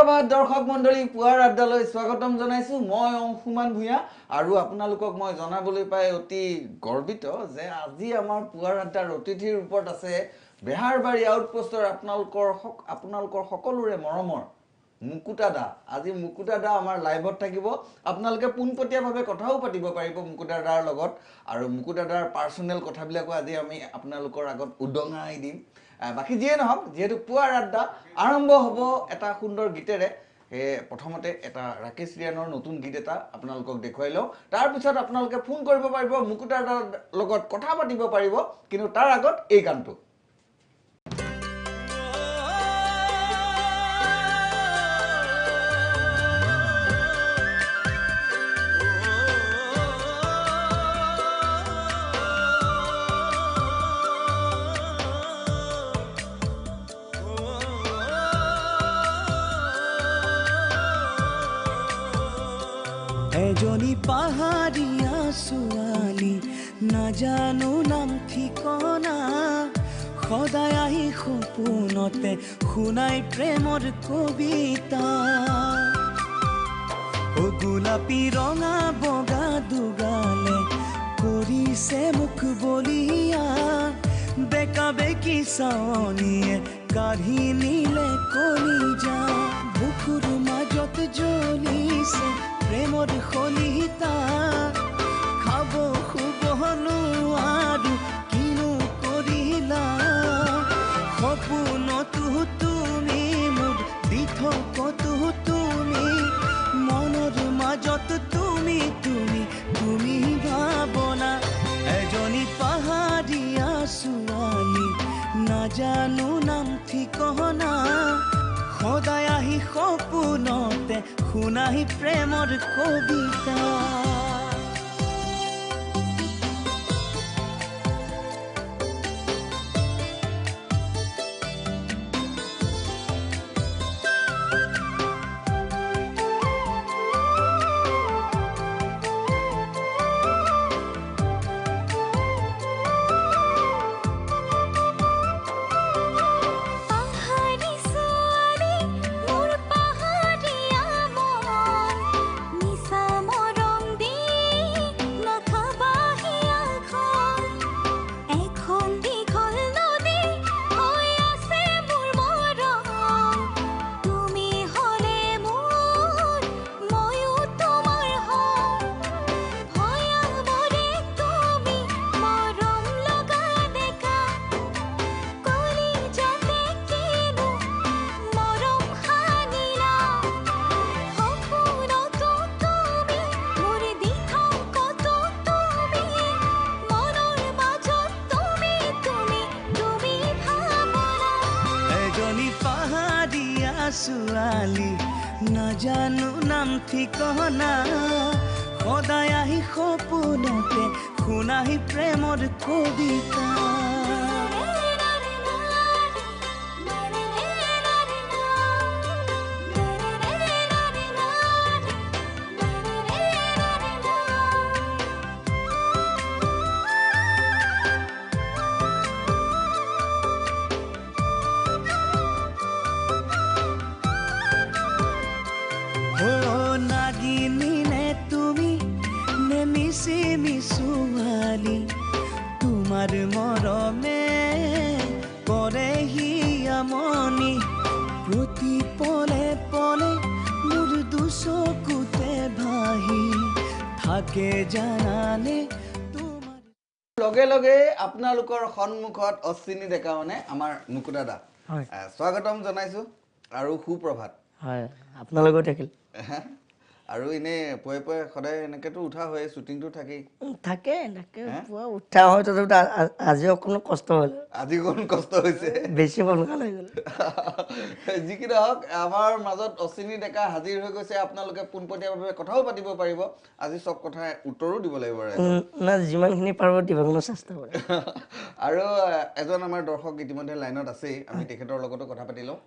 সুপ্ৰভাত দৰ্শক মণ্ডলী পুৱাৰ আড্ডালৈ স্বাগতম জনাইছো মই অংশুমান ভূঞা আৰু আপোনালোকক মই জনাবলৈ পাই অতি গৰ্বিত যে আজি আমাৰ পুৱাৰ আড্ডাৰ অতিথিৰ ওপৰত আছে বেহাৰবাৰী আউটপোষ্টৰ আপোনালোকৰ সকলোৰে মৰমৰ মুকুতা দা আজি মুকুতা দা আমাৰ লাইভত থাকিব আপোনালোকে পোনপটীয়াভাৱে কথাও পাতিব পাৰিব মুকুতা দাৰ লগত আৰু মুকুতা দাৰ পাৰ্সোনেল কথাবিলাকো আজি আমি আপোনালোকৰ আগত উদঙাই দিম বাকি যিয়ে নহওক যেহেতু পুৱাৰ আড্ডা আৰম্ভ হ'ব এটা সুন্দৰ গীতেৰে প্ৰথমতে এটা ৰাকেশ ৰিয়ানৰ নতুন গীত এটা আপোনালোকক দেখুৱাই লওঁ তাৰ পিছত আপোনালোকে ফোন কৰিব পাৰিব মুকুতা দাৰ লগত কথা পাতিব পাৰিব কিন্তু তাৰ আগত এই গানটো এজনী পাহাৰীয়া ছোৱালী নাজানো নাম ঠিকনা সদায় আহি সপোনতে শুনাই প্ৰেমৰ কবিতা ও গোলাপী ৰঙা বগা দুগালে কৰিছে মুখ বলিয়া বেকা বেকি চাৱনীয়ে কাঢ়ি নিলে কলিজা বুকুৰ মাজত জ্বলিছে প্ৰেমৰ খলিতা খাব খুব নোৱাৰো কিনো কৰিলা সপোনতো তুমি মোৰ দি থকতো তুমি মনৰ মাজত তুমি ভাৱনা এজনী পাহাৰীয়া ছোৱালী নাজানো নাম ঠিকনা সদায় আহি সপোনতে শুনাই প্ৰেমৰ কবিতা ছোৱালী নাজানো নাম ঠিকনা সদায় আহি সপোনতে শুনাই প্ৰেমৰ কবিতা তোমাৰ মৰমে কৰেহি আমনি প্ৰতি পলে পলে মোৰ দুচকুতে ভাহি থাকে জানানে তোমাৰ লগে লগে আপোনালোকৰ সন্মুখত অশ্বিনী ডেকা মানে আমাৰ মুকুতা দা স্বাগতম জনাইছো আৰু সুপ্ৰভাত হয় আপোনালোকৰ থাকিল আৰু ইনে পয়ে পয়ে সদায় এনেকেতো উঠা হয় শুটিংটো থাকেই থাকে পুৱা উঠা হয় তথাপিতো আজি অকণ কষ্ট হ'ল আজি কোন কষ্ট হৈছে বেছি সোনকালে হৈ গ'ল যি কি নহওক আমাৰ মাজত অশ্বিনী ডেকা হাজিৰ হৈ গৈছে আপোনালোকে পোনপটীয়াভাৱে কথাও পাতিব পাৰিব আজি সব কথা উত্তৰো দিব লাগিব না যিমানখিনি পাৰিব দিবলৈ চেষ্টা কৰিম আৰু এজন আমাৰ দৰ্শক ইতিমধ্যে লাইনত আছেই আমি তেখেতৰ লগতো কথা পাতি লওঁ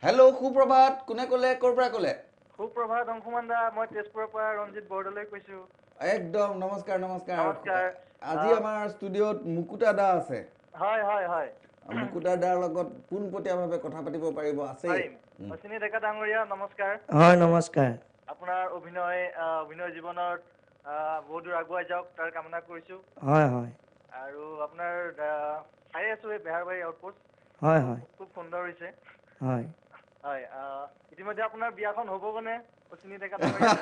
হেল্ল' সুপ্ৰভাত কোনে ক'লে ক'ৰ পৰা ক'লে সুপ্ৰভাত অংশুমান দা মই তেজপুৰৰ পৰা ৰঞ্জিত বৰদলৈ কৈছো একদম নমস্কাৰ আজি আমাৰ ষ্টুডিঅ'ত মুকুতা দা আছে হয় মুকুতা দাৰ লগত পোনপটীয়াভাৱে কথা পাতিব পাৰিব আছে অচিনি ডেকা ডাঙৰীয়া নমস্কাৰ। হয় নমস্কাৰ। আপোনাৰ অভিনয় জীৱনত বহুত দূৰ আগুৱাই যাওক তাৰ কামনা কৰিছোঁ। হয় হয় আৰু আপোনাৰ চাই আছোঁ এই বেহাৰবাৰী আউটপোষ্ট হয় হয় খুব সুন্দৰ হৈছে। হয় হয় ইতিমধ্যে আপোনাৰ বিয়াখন হ'ব মানে অচিনি ডেকা ডাঙৰীয়া।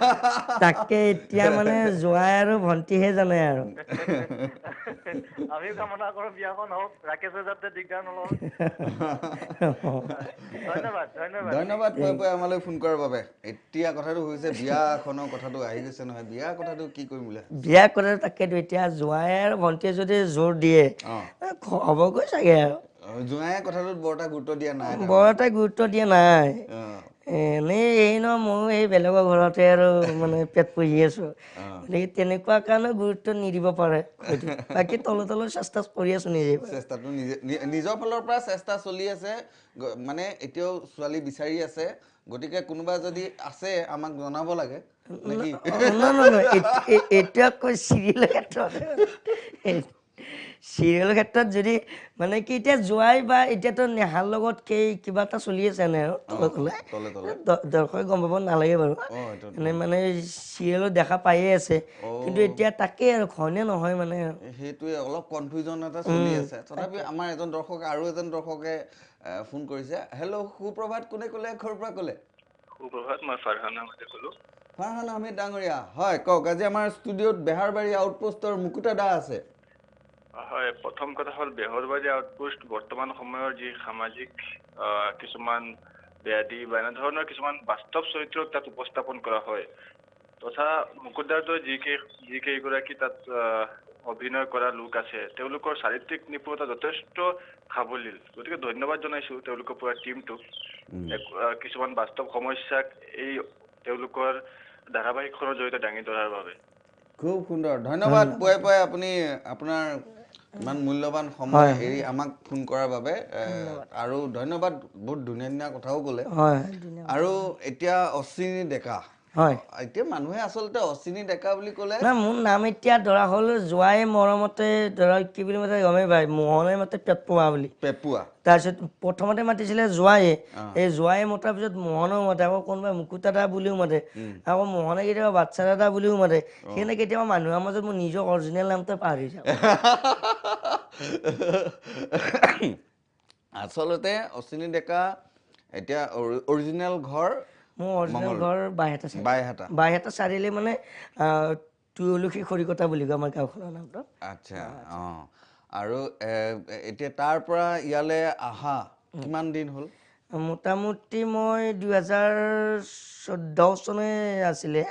তাকে এতিয়া মানে জোৱাই আৰু ভণ্টিহে জানে আৰু আমিও কামনা কৰোঁ বিয়াখন হওক, ৰাকেশে যাতে দিগদাৰ নলয়। ধন্যবাদ ধন্যবাদ। ধন্যবাদ পুৱাই পুৱাই আমালৈ ফোন কৰাৰ বাবে। এতিয়া কথাটো হৈছে বিয়াখনৰ কথাটো আহি গৈছে নহয়, বিয়া কথাটো কি কৰিম বুলি ভাবিছে? বিয়া কথাটো তাকেতো এতিয়া জোৱাই আৰু ভণ্টিয়ে যদি জোৰ দিয়ে অঁ হ'বগৈ চাগে আৰু জোঁৱায়ে কথাটোত বৰ এটা গুৰুত্ব দিয়া নাই বৰ তাৰমানে। এটা গুৰুত্ব দিয়া নাই। অঁ এনেই ময়ো এই বেলেগৰ ঘৰতে আৰু মানে পেট পুহি আছো, অঁ গতিকে তেনেকুৱা কাৰণে গুৰুত্ব নিদিব পাৰে হয়তো। বাকী তলে চেষ্টা কৰি আছো নিজে। চেষ্টাটো নিজৰ ফালৰ পৰা চেষ্টা চলি আছে, মানে এতিয়াও ছোৱালী বিচাৰি আছে। গতিকে কোনোবা যদি আছে আমাক জনাব লাগে নেকি? নহয় এতিয়া কৈ চিৰিয়েলৰ ক্ষেত্ৰত যদি মানে কি এতিয়া জোৱাই বা এতিয়াতো নেহাৰ লগত কিবা এটা চলি আছে নে আৰু তলে তলে দৰ্শকে গম পাব নালাগে বাৰু। অঁ এইটো এনে মানে চিৰিয়েলত দেখা পায়ে আছে, কিন্তু এতিয়া তাকেই আৰু হয়নে নহয় মানে সেইটোৱে অলপ কনফিউজন এটা চলি আছে। তথাপি আমাৰ এজন দৰ্শকে আৰু এজন দৰ্শকে ফোন কৰিছে। হেল্ল' সুপ্ৰভাত, কোনে ক'লে, ক'ৰ পৰা ক'লে? সুপ্ৰভাত, মই ফাৰহান আহমেদে ক'লোঁ। ফাৰহান আহমেদ ডাঙৰীয়া, হয় কওক। আজি আমাৰ ষ্টুডিঅ'ত বেহাৰবাৰী আউটপোষ্টৰ মুকুতা দা আছে। হয়, প্ৰথম কথা হ'ল বেহাৰবাৰী আউটপোষ্ট বৰ্তমান সময়ৰ যি সামাজিক কিছুমান ব্যাধি বা এনেধৰণৰ কিছুমান বাস্তৱ চৰিত্ৰক তাত উপস্থাপন কৰা হয়। তথা মুকুতাৰ যিকেইগৰাকী তাত অভিনয় কৰা লোক আছে তেওঁলোকৰ চাৰিত্ৰিক নিপুণতা যথেষ্ট সাৱলীল। গতিকে ধন্যবাদ জনাইছোঁ তেওঁলোকৰ পৰা টীমটোক কিছুমান বাস্তৱ সমস্যাক এই তেওঁলোকৰ ধাৰাবাহিকখনৰ জৰিয়তে দাঙি ধৰাৰ বাবে। খুব সুন্দৰ, ধন্যবাদ পুৱাই পুৱাই আপুনি আপোনাৰ ইমান মূল্যৱান সময় এৰি আমাক ফোন কৰাৰ বাবে। আৰু ধন্যবাদ, বহুত ধুনীয়া ধুনীয়া কথাও ক'লে। আৰু এতিয়া অচিনি ডেকা, হয় এতিয়া মানুহে আচলতে অচিনি ডেকা বুলি ক'লে না মোৰ নাম এতিয়া ধৰা হ'ল জোৱাই মৰমতে ধৰা কি বুলি মাতে গমেই পায়, মোহনে মাতে পেটপোৱা বুলি। পেপুৱা। তাৰপিছত প্ৰথমতে মাতিছিলে জোৱায়ে, এই জোৱায়ে মতাৰ পিছত মোহনেও মাতে, আকৌ কোনোবাই মুকুতা দা বুলিও মাতে, আকৌ মোহনে কেতিয়াবা বাচ্চা দাদা বুলিও মাতে। সেইকাৰণে কেতিয়াবা মানুহৰ মাজত মোৰ নিজৰ অৰিজিনেল নামটো পাহৰি যাওঁ। আচলতে অচিনি ডেকা এতিয়া অৰিজিনেল ঘৰ মোৰ অৰিজিনেল ঘৰ বাইহাটা বাইহাটা। বাইহাটা চাৰিআলি মানে তুয়লসী খৰিকটা বুলি কয় আমাৰ গাঁওখনৰ নামটো। আচ্ছা, অঁ। আৰু এতিয়া তাৰ পৰা ইয়ালৈ আহা কিমান দিন হ'ল? মোটামুটি মই 2014 চনে আছিলে,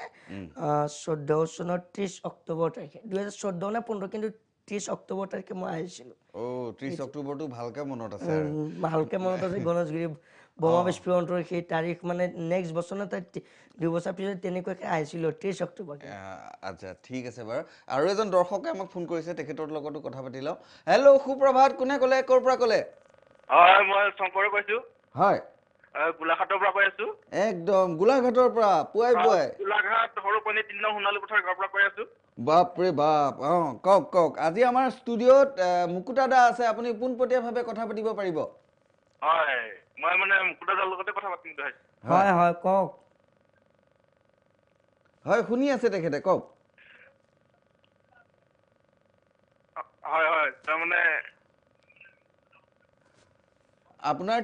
14 চনৰ 30 অক্টোবৰ তাৰিখে, 2014 নে 15, কিন্তু 30 অক্টোবৰ তাৰিখে মই আহিছিলোঁ। 30 অক্টোবৰটো ভালকে মনত আছে আৰু। ভালকে মনত আছে, গণেশগুৰি বোমা বিস্ফোৰণটোৰ সেই তাৰিখ মানে নেক্সট বছৰ নে তাৰ 2 বছৰ পিছত তেনেকুৱাকৈ আহিছিলোঁ 30 অক্টোবৰ। আচ্ছা, ঠিক আছে বাৰু। আৰু এজন দৰ্শকে আমাক ফোন কৰিছে, তেখেতৰ লগতো কথা পাতি লওঁ। হেল্ল' সুপ্ৰভাত, কোনে ক'লে, ক'ৰ পৰা ক'লে? হয়, মই শংকৰে কৈছোঁ। হয়, গোলাঘাটৰ পৰা কৈ আছোঁ। একদম গোলাঘাটৰ পৰা পুৱাই পুৱাই। গোলাঘাট সৰুপণী 3 নং সোণালী পথাৰ গাঁৱৰ পৰা কৈ আছোঁ। বাপৰে বাপ, কওক কওক। আজি আমাৰ ষ্টুডিঅ'ত মুকুতা দা আছে, আপুনি পোনপটীয়াভাৱে কথা পাতিব পাৰিব। হয়, মই মানে মুকুতা দাৰ লগতে কথা পাতিম বুলি ভাবিছোঁ। হয় হয়, কওক। হয়, শুনি আছে তেখেতে, কওক। হয় হয়, তাৰমানে আপোনাৰ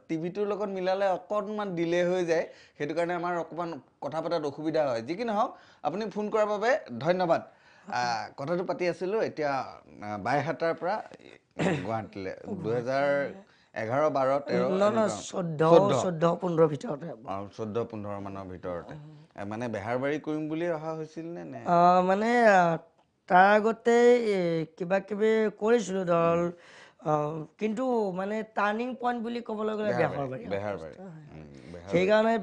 টিভিটোৰ লগত মিলালে অকণমান ডিলে হৈ যায়, সেইটো কাৰণে আমাৰ অকণমান কথা পতাত অসুবিধা হয়। যি কি নহওক, আপুনি ফোন কৰাৰ বাবে ধন্যবাদ। কথাটো পাতি আছিলোঁ এতিয়া বাইহাটাৰ পৰা গুৱাহাটীলৈ 2011-12-13 14-15 ভিতৰতে। 14-15 মানৰ ভিতৰতে মানে বেহাৰবাৰী কৰিম বুলি অহা হৈছিল নে? মানে তাৰ আগতে কিবা কিবি কৰিছিলোঁ ধৰ, কিন্তু মানে টাৰ্ণিং পইণ্ট বুলি ক'বলৈ গ'লে বেহাৰবাৰী। সেইকাৰণে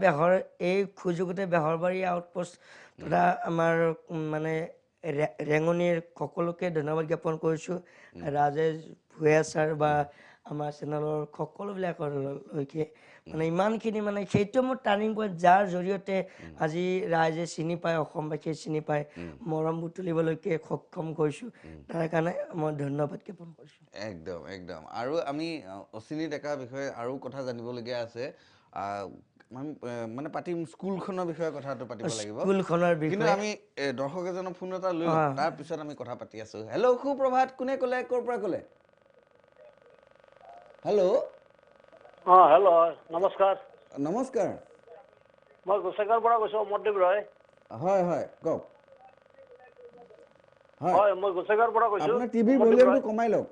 এই সুযোগতে বেহাৰবাৰী আউটপোষ্ট তথা আমাৰ মানে ৰেঙনিৰ সকলোকে ধন্যবাদ জ্ঞাপন কৰিছোঁ। ৰাজেশ ভূঞা ছাৰ বা আমাৰ চেনেলৰ সকলোবিলাকলৈকে মানে ইমানখিনি মানে সেইটো মোৰ টাৰ্ণিং পইণ্ট যাৰ জৰিয়তে আজি ৰাইজে চিনি পায় অসমবাসীয়ে চিনি পায় মৰম বুটলিবলৈকে সক্ষম কৰিছোঁ তাৰ কাৰণে মই ধন্যবাদ জ্ঞাপন কৰিছোঁ একদম একদম আৰু আমি অচিনি ডেকাৰ বিষয়ে আৰু কথা জানিবলগীয়া আছে মানে পাতিম স্কুলখনৰ বিষয়ে কথাটো পাতিব লাগিব স্কুলখনৰ কিন্তু বিষয়ে আমি দৰ্শক এজনৰ ফোন এটা লৈ লওঁ তাৰ পিছত আমি কথা পাতি আছো হেল্ল' সুপ্ৰভাত কোনে ক'লে ক'ৰ পৰা ক'লে হেল্ল' হেল্ল' নমস্কাৰ নমস্কাৰ মই গোসাইগাঁৱৰ পৰা কৈছোঁ অমৰদেৱ ৰয় হয় হয় কওক হয় মই গোসাইগাঁৱৰ পৰা কৈছোঁ আপোনাৰ টিভিৰ অমৰদেৱ ভলিউমটো ৰয়। কমাই লওক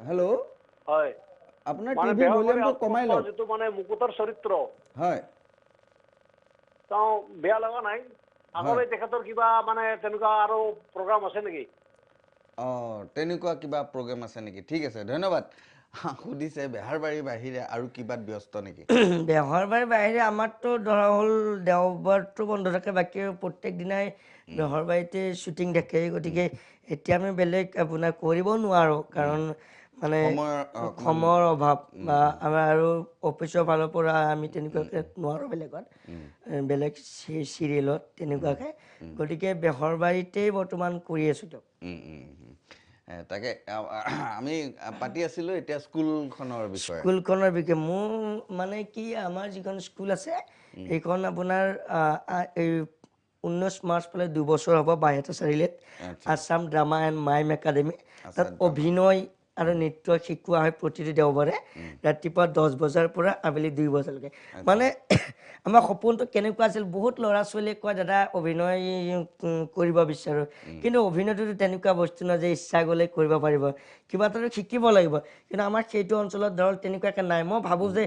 হেল্ল' হয় আপোনাৰ মানে টিভিৰ বেহৰবাৰী ভলিউমটো কমাই আউটপোষ্টৰ লওক যিটো মানে মুকুটৰ চৰিত্ৰ হয় তেওঁ বেয়া লগা নাই আগলৈ তেখেতৰ কিবা মানে তেনেকুৱা আৰু প্ৰগ্ৰাম আছে নেকি তেনেকুৱা কিবা প্ৰগ্ৰেম আছে নেকি ঠিক আছে ধন্যবাদ সুধিছে বেহাৰবাৰীৰ বাহিৰে আৰু কিবাত ব্যস্ত নেকি বেহৰবাৰীৰ বাহিৰে আমাৰতো ধৰা হ'ল দেওবাৰটো বন্ধ থাকে বাকী প্ৰত্যেক দিনাই বেহৰবাৰীতে শ্বুটিং থাকে গতিকে এতিয়া আমি বেলেগ আপোনাৰ কৰিব নোৱাৰোঁ কাৰণ মানে সময়ৰ অভাৱ বা আমাৰ আৰু অফিচৰ ফালৰ পৰা আমি তেনেকুৱাকৈ নোৱাৰোঁ বেলেগত বেলেগ চিৰিয়েলত তেনেকুৱাকৈ গতিকে বেহৰবাৰীতেই বৰ্তমান কৰি আছোঁ দিয়ক তাকে আমি পাতি আছিলোঁ এতিয়া স্কুলখনৰ বিষয়ে স্কুলখনৰ বিষয়ে মোৰ মানে কি আমাৰ যিখন স্কুল আছে সেইখন আপোনাৰ এই 19 মাৰ্চ পালে 2 বছৰ হ'ব বাইহাটা চাৰিআলিত Assam drama and mime academy তাত অভিনয় আৰু নৃত্য শিকোৱা হয় প্ৰতিটো দেওবাৰে ৰাতিপুৱা 10 বজাৰ পৰা আবেলি 2 বজালৈকে মানে আমাৰ সপোনটো কেনেকুৱা আছিল বহুত ল'ৰা ছোৱালীয়ে কয় দাদা অভিনয় কৰিব বিচাৰোঁ কিন্তু অভিনয়টোতো তেনেকুৱা বস্তু নহয় যে ইচ্ছা গ'লে কৰিব পাৰিব কিবা এটা শিকিব লাগিব কিন্তু আমাৰ সেইটো অঞ্চলত ধৰক তেনেকুৱাকৈ নাই মই ভাবোঁ যে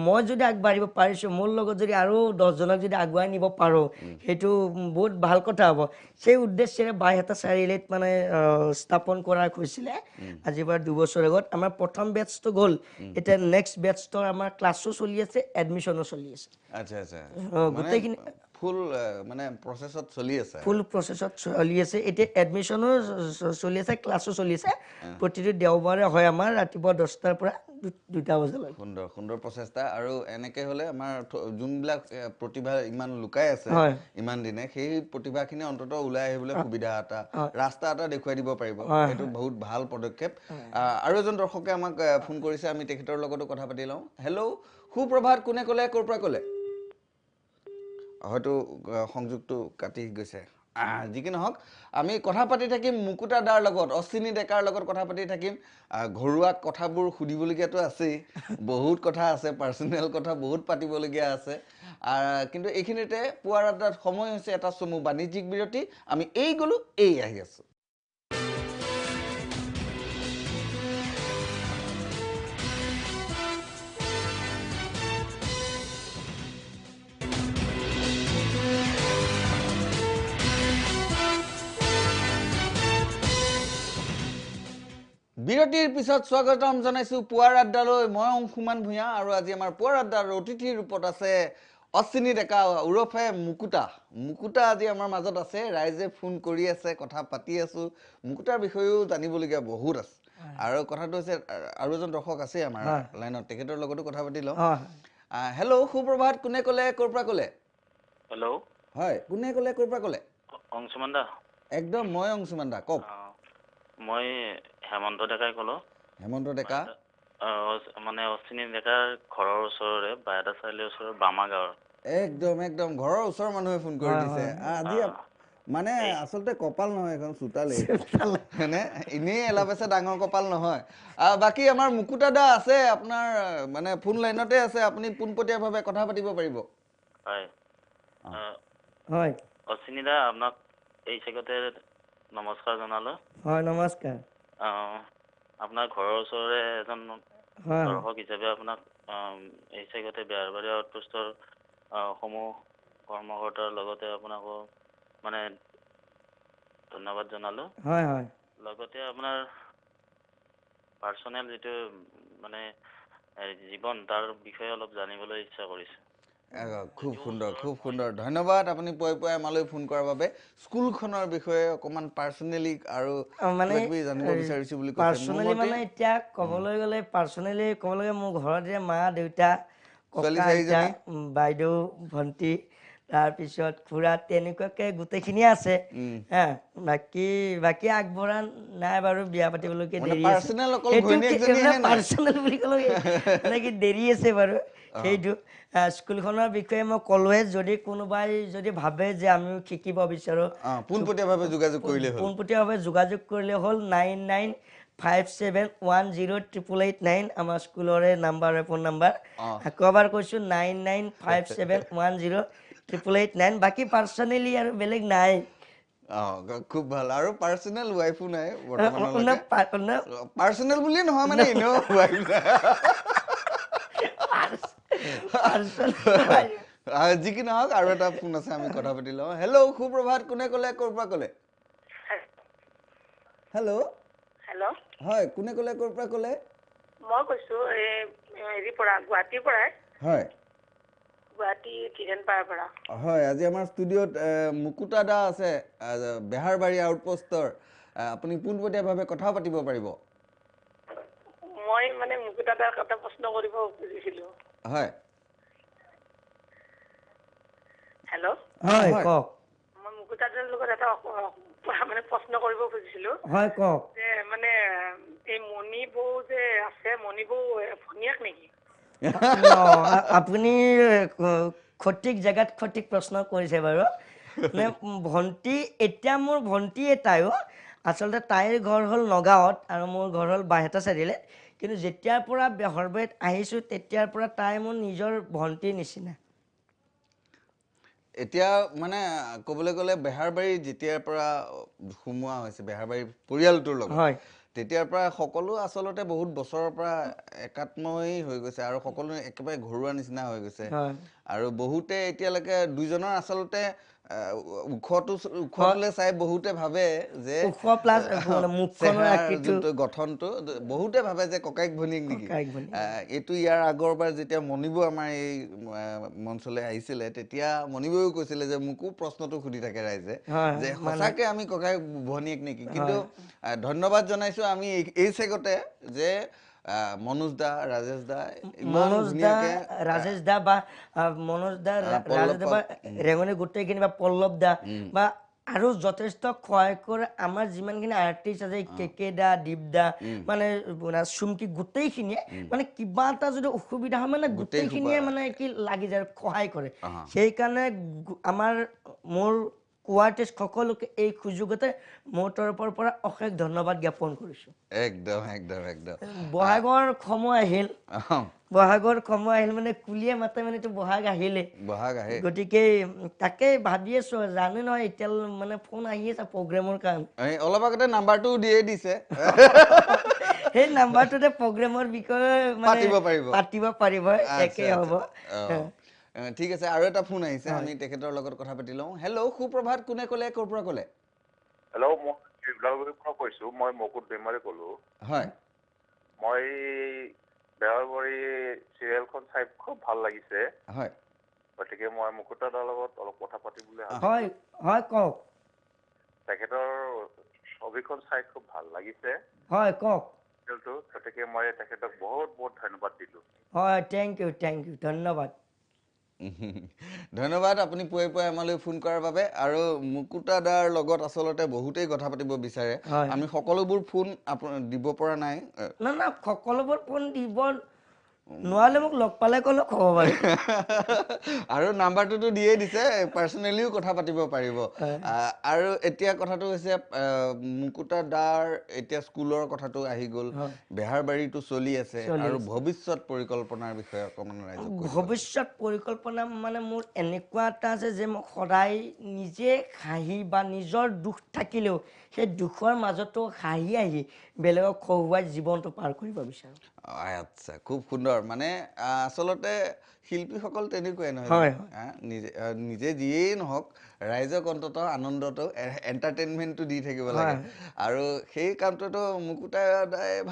মই যদি আগবাঢ়িব পাৰিছোঁ মোৰ লগত যদি আৰু 10জনক যদি আগুৱাই নিব পাৰোঁ সেইটো বহুত ভাল কথা হ'ব সেই উদ্দেশ্যেৰে বাইহাটা চাৰিআলিত মানে স্থাপন কৰা হৈছিলে আজিৰ পৰা 2 বছৰ আগত আমাৰ প্ৰথম বেটছটো গ'ল এতিয়া নেক্সট বেটছটোৰ আমাৰ ক্লাছো চলি আছে এডমিশ্যনো চলি আছে আচ্ছা আচ্ছা গোটেইখিনি ফুল মানে প্ৰচেছত চলি আছে ফুল প্ৰচেছত চলি আছে এতিয়া এডমিশ্যনো চলি আছে ক্লাছো চলি আছে প্ৰতিটো দেওবাৰে হয় আমাৰ ৰাতিপুৱা 10টাৰ পৰা 2টা বজালৈ সুন্দৰ সুন্দৰ প্ৰচেষ্টা আৰু এনেকৈ হ'লে আমাৰ যোনবিলাক প্ৰতিভা ইমান লুকাই আছে ইমান দিনে সেই প্ৰতিভাখিনি অন্ততঃ ওলাই আহিবলৈ সুবিধা এটা ৰাস্তা এটা দেখুৱাই দিব পাৰিব এইটো বহুত ভাল পদক্ষেপ আৰু এজন দৰ্শকে আমাক ফোন কৰিছে আমি তেখেতৰ লগতো কথা পাতি লওঁ হেল্ল' সুপ্ৰভাত কোনে ক'লে ক'ৰ পৰা ক'লে হয়তো সংযোগটো কাটি গৈছে যি কি নহওক আমি কথা পাতি থাকিম মুকুতা দাৰ লগত অচিনি ডেকাৰ লগত কথা পাতি থাকিম ঘৰুৱা কথাবোৰ সুধিবলগীয়াতো আছেই বহুত কথা আছে পাৰ্চনেল কথা বহুত পাতিবলগীয়া আছে কিন্তু এইখিনিতে পুৱাৰ আড্ডাত সময় হৈছে এটা চমু বাণিজ্যিক বিৰতি আমি এই গ'লো এই আহি আছোঁ বিৰতিৰ পিছত স্বাগতম জনাইছোঁ পুৱাৰ আড্ডালৈ মই অংশুমান ভূঞা আৰু আজি আমাৰ পুৱাৰ আড্ডাৰ অতিথিৰ ৰূপত আছে অচিনি ডেকা ওৰফে মুকুতা আজি আমাৰ মাজত আছে ৰাইজে ফোন কৰি আছে কথা পাতি আছোঁ মুকুতাৰ বিষয়েও জানিবলগীয়া বহুত আছে আৰু কথাটো হৈছে আৰু এজন দৰ্শক আছে আমাৰ লাইনত তেখেতৰ লগতো কথা পাতি লওঁ হেল্ল' সুপ্ৰভাত কোনে ক'লে ক'ৰ পৰা ক'লে হেল্ল' হয় কোনে ক'লে ক'ৰ পৰা ক'লে অংশুমান দা একদম মই অংশুমান দা কওক মই হেমন্ত ডেকাই ক'লোঁ হেমন্ত ডেকা মানে অচিনি ডেকাৰ ঘৰৰ ওচৰৰে বাইহাটা চাৰিআলিৰ ওচৰৰ বামা গাঁৱৰ একদম একদম ঘৰৰ ওচৰৰ মানুহে ফোন কৰি দিছে আজি মানে আচলতে কপাল নহয় এখন চোতালেই মানে এনেই এলাপেচা ডাঙৰ কপাল নহয় বাকী আমাৰ মুকুতা দা আছে আপোনাৰ মানে ফোন লাইনতে আছে আপুনি পোনপটীয়াভাৱে কথা পাতিব পাৰিব হয় হয় অচিনি দা আপোনাক এই চেগতে নমস্কাৰ জনালোঁ হয় নমস্কাৰ আপোনাৰ ঘৰৰ ওচৰৰে এজন হয় দৰ্শক হিচাপে আপোনাক এই চেগতে বেহাৰবাৰী আউটপোষ্টৰ সমূহ কৰ্মকৰ্তাৰ লগতে আপোনাকো মানে ধন্যবাদ জনালোঁ হয় হয় লগতে আপোনাৰ পাৰ্চনেল যিটো মানে জীৱন তাৰ বিষয়ে অলপ জানিবলৈ ইচ্ছা কৰিছোঁ খুব সুন্দৰ খুব সুন্দৰ ধন্যবাদ আপুনি পুৱাই আমালৈ ফোন কৰাৰ বাবে স্কুলখনৰ বিষয়ে অকমান পাৰ্সোনেলি আৰু মানে কিবা জানিব বিচাৰিছো বুলি কৈছে পাৰ্সোনেলি মানে এতিয়া ক'বলৈ গ'লে পাৰ্সোনেলি ক'বলৈ মোৰ ঘৰত যে মা দেউতা ছোৱালী ককা আইতা চাৰিজনী? বাইদেউ ভণ্টি তাৰপিছত খুৰা তেনেকুৱাকে গোটেইখিনিয়ে আছে হা বাকী আগবঢ়া নাই বাৰু বিয়া পাতিবলৈকে মানে দেৰি আছে পাৰ্সোনেল অকল ঘৈণীয়েকজনীহে নাই পাৰ্সোনেল বুলি ক'লে মানে কি দেৰি আছে বাৰু সেইটো স্কুলখনৰ বিষয়ে মই ক'লোৱে যদি কোনোবাই যদি ভাবে যে আমিও শিকিব বিচাৰোঁ পোনপটীয়াভাৱে যোগাযোগ কৰিলে হ'ল পোনপটীয়াভাৱে যোগাযোগ কৰিলে হ'ল 9957108889 আমাৰ স্কুলৰে নাম্বাৰ ফোন নাম্বাৰ আকৌ এবাৰ কৈছোঁ 9957108889 বাকী পাৰ্চনেলি আৰু বেলেগ নাই খুব ভাল আৰু পাৰ্সোনেল ৱাইফো নাই বৰ্তমানলৈকে পাৰ্সোনেল বুলি নহয় মানে এনেও ৱাইফ যি কি নহওক আৰু এটা ফোন আছে আমি কথা পাতি লওঁ হেল্ল' সুপ্ৰভাত কোনে ক'লে ক'ৰ পৰা ক'লে হেল্ল' হেল্ল' হয় কোনে ক'লে ক'ৰ পৰা ক'লে মই কৈছোঁ হেৰিৰ পৰা গুৱাহাটীৰ পৰাই হয় গুৱাহাটী কিৰণপাৰাৰ পৰা হয় আজি আমাৰ ষ্টুডিঅ'ত মুকুতা দা আছে বেহাৰবাৰী আউটপোষ্টৰ আপুনি পোনপটীয়াভাৱে কথা পাতিব পাৰিব মই মানে মুকুতা দাৰ এটা প্ৰশ্ন কৰিব খুজিছিলোঁ হয় হেল্ল' হয় কওক মই মুকুতা দাৰ লগত এটা মানে প্ৰশ্ন কৰিব খুজিছিলোঁ হয় কওক যে মানে এই মণি বৌ যে আছে মণি বৌ ভনীয়েক নেকি আপুনি সঠিক জেগাত সঠিক প্ৰশ্ন কৰিছে বাৰু মানে ভণ্টি এতিয়া মোৰ ভণ্টি এটাইও আচলতে তাইৰ ঘৰ হ'ল নগাঁৱত আৰু মোৰ ঘৰ হ'ল বাইহাটা চাৰিআলিত কিন্তু যেতিয়াৰ পৰা বেহৰবাৰীত আহিছোঁ তেতিয়াৰ পৰা তাই মোৰ নিজৰ ভণ্টিৰ নিচিনা এতিয়া মানে ক'বলৈ গ'লে বেহাৰবাৰী যেতিয়াৰ পৰা সোমোৱা হৈছে বেহাৰবাৰী পৰিয়ালটোৰ লগত হয় তেতিয়াৰ পৰা সকলো আচলতে বহুত বছৰৰ পৰা একাত্মই হৈ গৈছে আৰু সকলো একেবাৰে ঘৰুৱা নিচিনা হৈ গৈছে আৰু বহুতে এতিয়ালৈকে দুইজনৰ আচলতে উখটোলে চাই বহুতে ভাবে যে যোনটো গঠনটো বহুতে ভাবে যে ককাইক ভনীয়েক নেকি এইটো ইয়াৰ আগৰবাৰ যেতিয়া মণিবৌ আমাৰ এই মঞ্চলৈ আহিছিলে তেতিয়া মণিবৌও কৈছিলে যে মোকো প্ৰশ্নটো সুধি থাকে ৰাইজে যে সঁচাকে আমি ককাইক ভনীয়েক নেকি কিন্তু ধন্যবাদ জনাইছো আমি এই চেগতে যে মনোজ দা ৰাজেশ দা ৰাজেশ দা বা মনোজ দা ৰাজেশ দা বা ৰেঙনি গোটেইখিনি বা পল্লৱ দা বা আৰু যথেষ্ট সহায় কৰে আমাৰ যিমানখিনি আৰ্টিষ্ট আছে কেকে দা দীপ দা মানে চুমকি গোটেইখিনিয়ে মানে কিবা এটা যদি অসুবিধা হয় মানে গোটেইখিনিয়ে মানে কি লাগি যায় সহায় কৰে সেইকাৰণে আমাৰ মোৰ কোৱাৰ্টিষ্ট সকলোকে এই সুযোগতে মোৰ তৰফৰ পৰা অশেষ ধন্যবাদ জ্ঞাপন কৰিছোঁ একদম একদম একদম বহাগৰ সময় আহিল মানে কুলিয়ে মাতে মানে বহাগ আহিলে গতিকে তাকে ভাবি আছো জানো নহয় এতিয়া মানে ফোন আহি আছে প্ৰগ্ৰেমৰ কাৰণে অলপ আগতে নাম্বাৰটো দিয়ে দিছে সেই নাম্বাৰটোতে প্ৰগ্ৰেমৰ বিষয়ে পাতিব পাৰিব একে হ'ব ঠিক আছে আৰু এটা ফোন আহিছে আমি তেখেতৰ লগত কথা পাতি লওঁ হেল্ল' সুপ্ৰভাত কোনে ক'লে ক'ৰ পৰা ক'লে হেল্ল' মই শিৱসাগৰৰ পৰা কৈছোঁ মই মুকুট বেমাৰে ক'লোঁ হয় মই বেহাৰবাৰী চিৰিয়েলখন চাই খুব ভাল লাগিছে হয় গতিকে মই মুকুতা দাৰ লগত অলপ কথা পাতিবলৈ হয় হয় কওক তেখেতৰ ছবিখন চাই খুব ভাল লাগিছে হয় কওক গতিকে মই তেখেতক বহুত বহুত ধন্যবাদ দিলোঁ হয় থেংক ইউ ধন্যবাদ ধন্যবাদ আপুনি পুৱাই আমালৈ ফোন কৰাৰ বাবে আৰু মুকুতা দাৰ লগত আচলতে বহুতেই কথা পাতিব বিচাৰে আমি সকলোবোৰ ফোন দিব পৰা নাই না সকলোবোৰ ফোন দিব নোৱাৰিলে মোক লগ পালে ক'লেও ক'ব পাৰি আৰু নাম্বাৰটোতো দিয়েই দিছে পাৰ্চনেলিও কথা পাতিব পাৰিব আৰু এতিয়া কথাটো হৈছে মুকুতা দাৰ এতিয়া স্কুলৰ কথাটো আহি গ'ল বেহাৰবাৰীটো চলি আছে আৰু ভৱিষ্যত পৰিকল্পনাৰ বিষয়ে অকণমান ৰাইজক ভৱিষ্যত পৰিকল্পনা মানে মোৰ এনেকুৱা এটা আছে যে মই সদায় নিজে হাঁহি বা নিজৰ দুখ থাকিলেও সেই দুখৰ মাজতো হাঁহি বেলেগক হহুৱাই জীৱনটো পাৰ কৰিব বিচাৰোঁ আচ্ছা খুব সুন্দৰ মানে আচলতে শিল্পীসকল তেনেকুৱাই নহয় হয়, নিজে যিয়েই নহওক ৰাইজক অন্ততঃ আনন্দটো এণ্টাৰটেইনমেণ্টটো দি থাকিব লাগে আৰু সেই কামটোতো মুকুতাই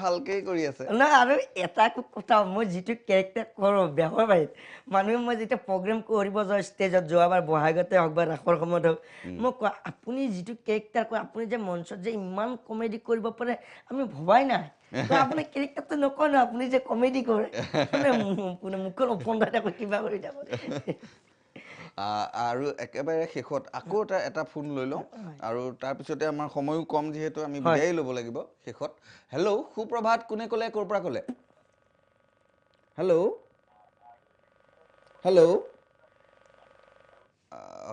ভালকেই কৰি আছে নাই আৰু এটা কথা মই যিটো কেৰেক্টাৰ কৰোঁ বেহৰবাৰীত মানুহে মই যেতিয়া প্ৰগ্ৰেম কৰিব যাওঁ ষ্টেজত যোৱাবাৰ বহাগতে হওক বা ৰাসৰ সময়ত হওক মই কোৱা আপুনি যিটো কেৰেক্টাৰ কৰে আপুনি যে মঞ্চত যে ইমান কমেডি কৰিব পাৰে আমি ভবাই নাই আপুনি কেৰেক্টাৰটো নকয় ন আপুনি যে কমেডি কৰে মানে মুখৰ ওপন্দাই থাকো কিবা কৰি থাকো আৰু একেবাৰে শেষত আকৌ এটা ফোন লৈ লওঁ আৰু তাৰপিছতে আমাৰ সময়ো কম যিহেতু আমি বিদায় ল'ব লাগিব শেষত হেল্ল' সুপ্ৰভাত কোনে ক'লে ক'ৰ পৰা ক'লে হেল্ল' হেল্ল'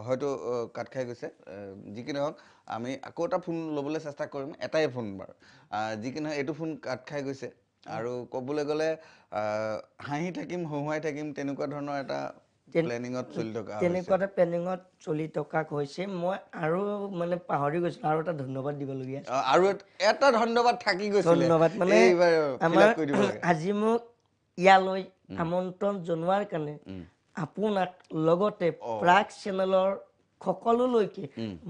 হয়তো কাট খাই গৈছে যি কি নহওক আমি আকৌ এটা ফোন ল'বলৈ চেষ্টা কৰিম এটাই ফোন বাৰু যি কি নহওক এইটো ফোন কাট খাই গৈছে আৰু ক'বলৈ গ'লে হাঁহি থাকিম হহুৱাই থাকিম তেনেকুৱা ধৰণৰ এটা প্লেনিঙত চলি থকা হৈছে মই আৰু মানে পাহৰি গৈছিলোঁ আৰু এটা ধন্যবাদ দিবলগীয়া আৰু এটা ধন্যবাদ থাকি গৈছিল ধন্যবাদ মানে আমাৰ আজি মোক ইয়ালৈ আমন্ত্ৰণ জনোৱাৰ কাৰণে আপোনাক লগতে প্ৰাগ চেনেলৰ সকলোলৈকে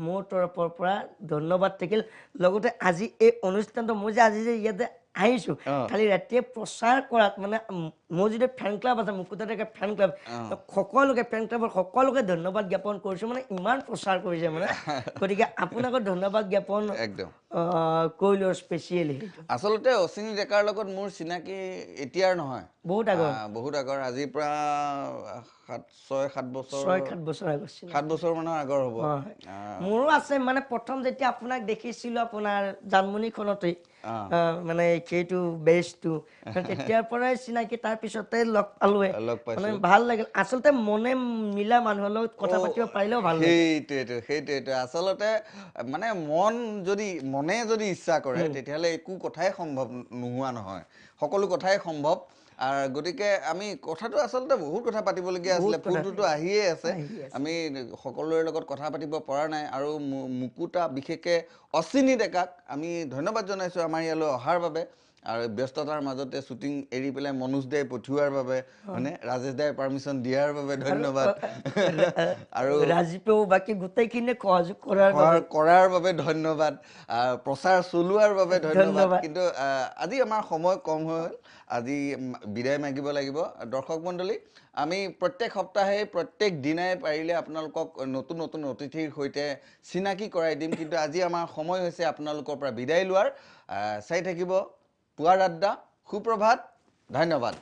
মোৰ তৰফৰ পৰা ধন্যবাদ থাকিল লগতে আজি এই অনুষ্ঠানটো মই যে আজি যে ইয়াতে আহিছোঁ কালি ৰাতিয়ে প্ৰচাৰ কৰাত মানে মোৰ যিটো ফেন ক্লাব আছে মুকুতা ডেকা ফেন ক্লাব সকলোকে ফেন ক্লাবৰ সকলোকে ধন্যবাদ জ্ঞাপন কৰিছোঁ মানে ইমান প্ৰচাৰ কৰিছে মানে গতিকে আপোনাকো ধন্যবাদ জ্ঞাপন কৰিলোঁ স্পেচিয়েলি আচলতে অচিনি ডেকাৰ লগত মোৰ চিনাকি এতিয়াৰ নহয় বহুত আগৰ আজিৰ পৰা 6-7 বছৰ মানৰ আগৰ হ'ব মোৰো আছে মানে প্ৰথম যেতিয়া আপোনাক দেখিছিলোঁ আপোনাৰ জানমণিখনতে মানে সেইটো বেজটো তেতিয়াৰ পৰাই চিনাকি তাৰপিছতে লগ পালোৱে মানে ভাল লাগিল আচলতে মনে মিলা মানুহৰ লগত কথা পাতিব পাৰিলেও ভাল লাগে সেইটোৱেটো আচলতে মানে মনে যদি ইচ্ছা কৰে তেতিয়াহ'লে একো কথাই সম্ভৱ নোহোৱা নহয় সকলো কথাই সম্ভৱ আৰু গতিকে আমি কথাটো আচলতে বহুত কথা পাতিবলগীয়া আছিলে ফোনটোতো আহিয়ে আছে আমি সকলোৰে লগত কথা পাতিব পৰা নাই আৰু মুকুতা বিশেষকৈ অচিনি ডেকাক আমি ধন্যবাদ জনাইছোঁ আমাৰ ইয়ালৈ অহাৰ বাবে আৰু ব্যস্ততাৰ মাজতে শ্বুটিং এৰি পেলাই মনোজ দাই পঠিওৱাৰ বাবে মানে ৰাজেশ দাই পাৰ্মিশ্যন দিয়াৰ বাবে ধন্যবাদ আৰু ৰাজীৱেও বাকী গোটেইখিনি সহযোগ কৰাৰ বাবে ধন্যবাদ প্ৰচাৰ চলোৱাৰ বাবে ধন্যবাদ কিন্তু আজি আমাৰ সময় কম হ'ল আজি বিদায় মাগিব লাগিব দৰ্শক মণ্ডলী আমি প্ৰত্যেক সপ্তাহে প্ৰত্যেক দিনাই পাৰিলে আপোনালোকক নতুন নতুন অতিথিৰ সৈতে চিনাকি কৰাই দিম কিন্তু আজি আমাৰ সময় হৈছে আপোনালোকৰ পৰা বিদায় লোৱাৰ চাই থাকিব পুৱাৰ আড্ডা সুপ্ৰভাত ধন্যবাদ